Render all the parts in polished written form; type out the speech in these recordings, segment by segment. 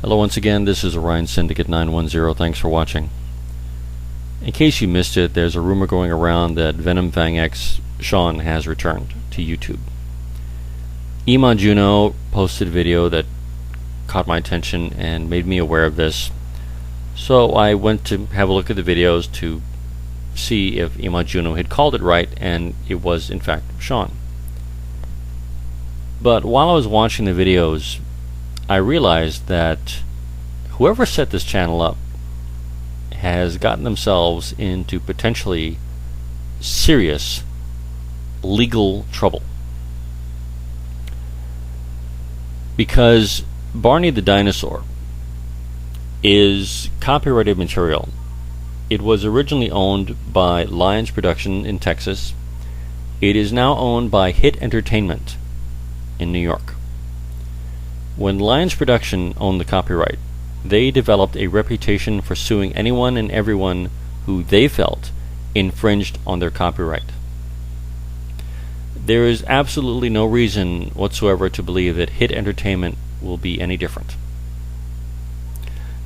Hello once again, this is Orion Syndicate 910. Thanks for watching. In case you missed it, there's a rumor going around that Venom Fang X Shawn has returned to YouTube. Iman Juno posted a video that caught my attention and made me aware of this. So I went to have a look at the videos to see if Iman Juno had called it right, and it was in fact Shawn. But while I was watching the videos, I realized that whoever set this channel up has gotten themselves into potentially serious legal trouble. Because Barney the dinosaur is copyrighted material. It was originally owned by Lions Production in Texas. It is now owned by Hit Entertainment in New York. When Lions Production owned the copyright, they developed a reputation for suing anyone and everyone who they felt infringed on their copyright. There is absolutely no reason whatsoever to believe that Hit Entertainment will be any different.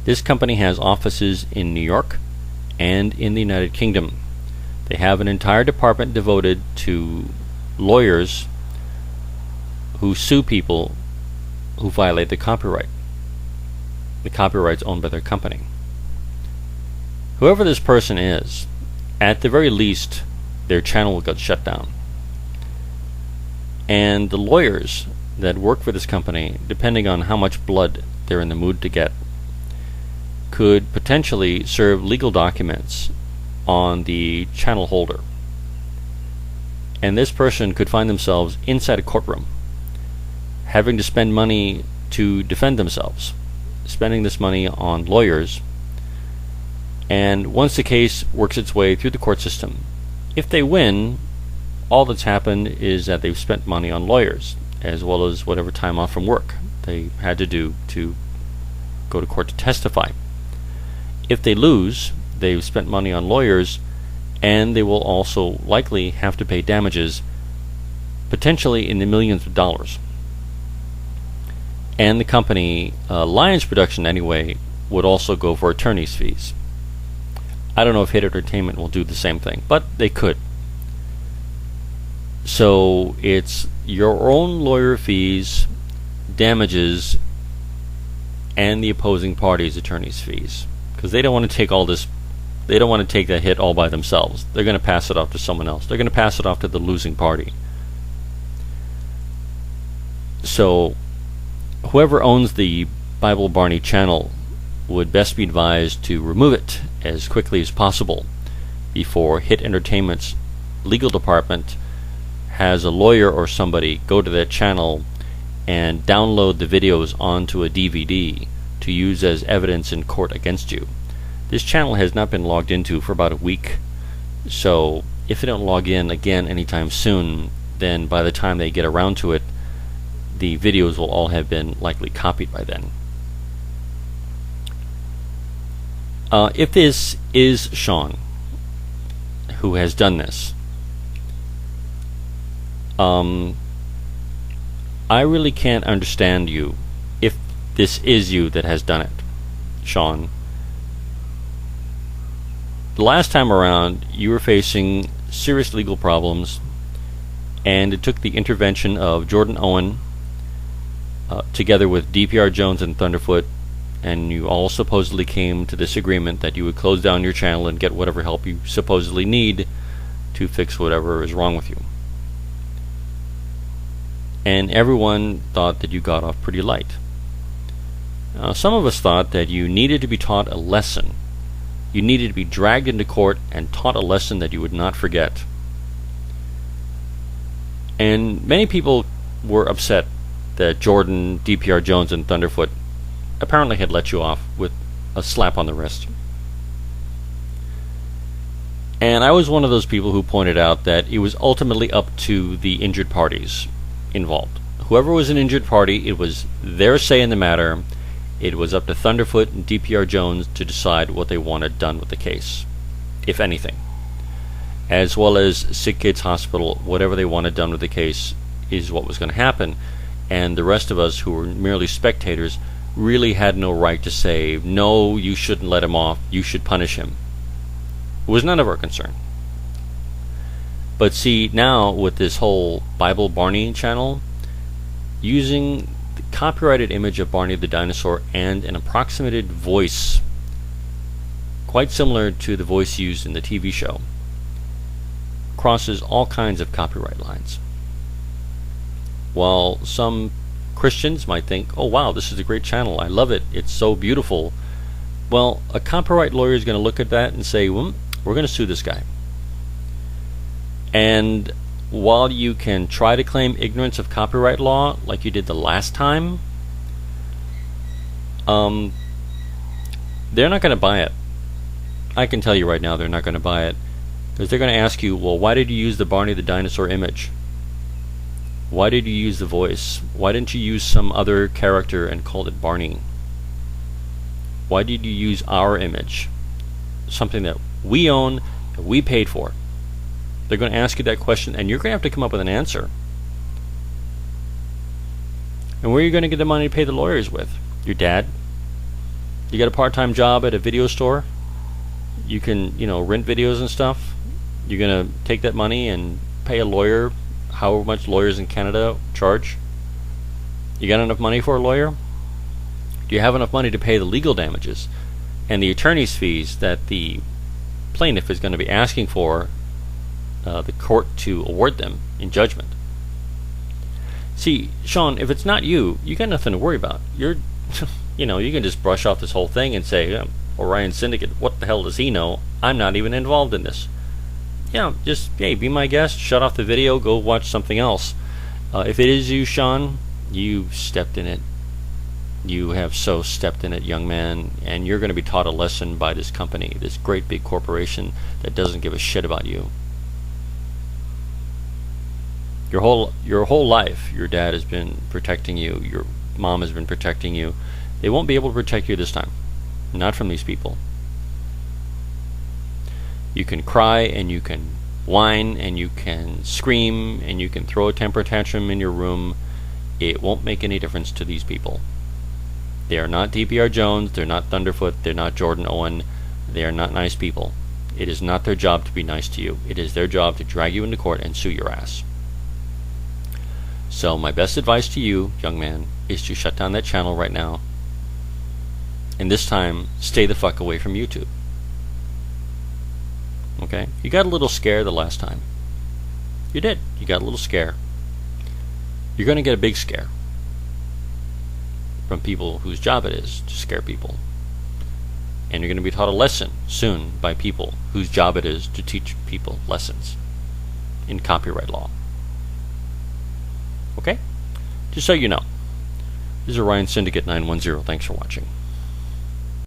This company has offices in New York and in the United Kingdom. They have an entire department devoted to lawyers who sue people who violate the copyright. The copyright's owned by their company. Whoever this person is, at the very least, their channel will get shut down. And the lawyers that work for this company, depending on how much blood they're in the mood to get, could potentially serve legal documents on the channel holder. And this person could find themselves inside a courtroom, having to spend money to defend themselves, spending this money on lawyers. And once the case works its way through the court system, if they win, all that's happened is that they've spent money on lawyers, as well as whatever time off from work they had to do to go to court to testify. If they lose, they've spent money on lawyers, and they will also likely have to pay damages, potentially in the millions of dollars. And the company, Lions Production anyway, would also go for attorney's fees. I don't know if Hit Entertainment will do the same thing, but they could. So it's your own lawyer fees, damages, and the opposing party's attorney's fees. Because they don't want to take all this, they don't want to take that hit all by themselves. They're going to pass it off to someone else. They're going to pass it off to the losing party. So whoever owns the BibleBarney channel would best be advised to remove it as quickly as possible before Hit Entertainment's legal department has a lawyer or somebody go to that channel and download the videos onto a DVD to use as evidence in court against you. This channel has not been logged into for about a week, so if they don't log in again anytime soon, then by the time they get around to it, the videos will all have been likely copied by then. If this is Shawn who has done this, I really can't understand you if this is you that has done it, Shawn. The last time around, you were facing serious legal problems, and it took the intervention of Jordan Owen together with DPR Jones and Thunderfoot, and you all supposedly came to this agreement that you would close down your channel and get whatever help you supposedly need to fix whatever is wrong with you. And everyone thought that you got off pretty light. Some of us thought that you needed to be taught a lesson. You needed to be dragged into court and taught a lesson that you would not forget. And many people were upset that Jordan, DPR Jones, and Thunderfoot apparently had let you off with a slap on the wrist. And I was one of those people who pointed out that it was ultimately up to the injured parties involved. Whoever was an injured party, it was their say in the matter. It was up to Thunderfoot and DPR Jones to decide what they wanted done with the case, if anything. As well as Sick Kids Hospital, whatever they wanted done with the case is what was going to happen. and the rest of us who were merely spectators really had no right to say, no, you shouldn't let him off, you should punish him. It was none of our concern. But see, now with this whole BibleBarney channel, using the copyrighted image of Barney the dinosaur and an approximated voice quite similar to the voice used in the TV show, crosses all kinds of copyright lines. While some Christians might think, oh wow, this is a great channel, I love it, it's so beautiful. Well, a copyright lawyer is going to look at that and say, well, we're going to sue this guy. And while you can try to claim ignorance of copyright law like you did the last time, they're not going to buy it. I can tell you right now they're not going to buy it, because they're going to ask you, well, why did you use the Barney the dinosaur image? Why did you use the voice? Why didn't you use some other character and called it Barney? Why did you use our image? Something that we own, that we paid for. They're going to ask you that question, and you're going to have to come up with an answer. And where are you going to get the money to pay the lawyers with? Your dad? You got a part-time job at a video store? You can, rent videos and stuff? You're going to take that money and pay a lawyer how much lawyers in Canada charge? You got enough money for a lawyer? Do you have enough money to pay the legal damages and the attorney's fees that the plaintiff is going to be asking for the court to award them in judgment? See, Shawn, if it's not you, you got nothing to worry about. You're, you can just brush off this whole thing and say, Orion Syndicate, what the hell does he know? I'm not even involved in this. Just, hey, be my guest, shut off the video, go watch something else. If it is you, Shawn, you stepped in it. You have so stepped in it, young man, and you're going to be taught a lesson by this company, this great big corporation that doesn't give a shit about you. Your whole life, your dad has been protecting you, your mom has been protecting you. They won't be able to protect you this time. Not from these people. You can cry and you can whine and you can scream and you can throw a temper tantrum in your room. It won't make any difference to these people. They are not DPR Jones, they're not Thunderfoot, they're not Jordan Owen, they are not nice people. It is not their job to be nice to you. It is their job to drag you into court and sue your ass. So my best advice to you, young man, is to shut down that channel right now. And this time, stay the fuck away from YouTube. Okay? You got a little scare the last time. You did. You got a little scare. You're going to get a big scare from people whose job it is to scare people. And you're going to be taught a lesson soon by people whose job it is to teach people lessons in copyright law. Okay? Just so you know. This is Orion Syndicate 910. Thanks for watching.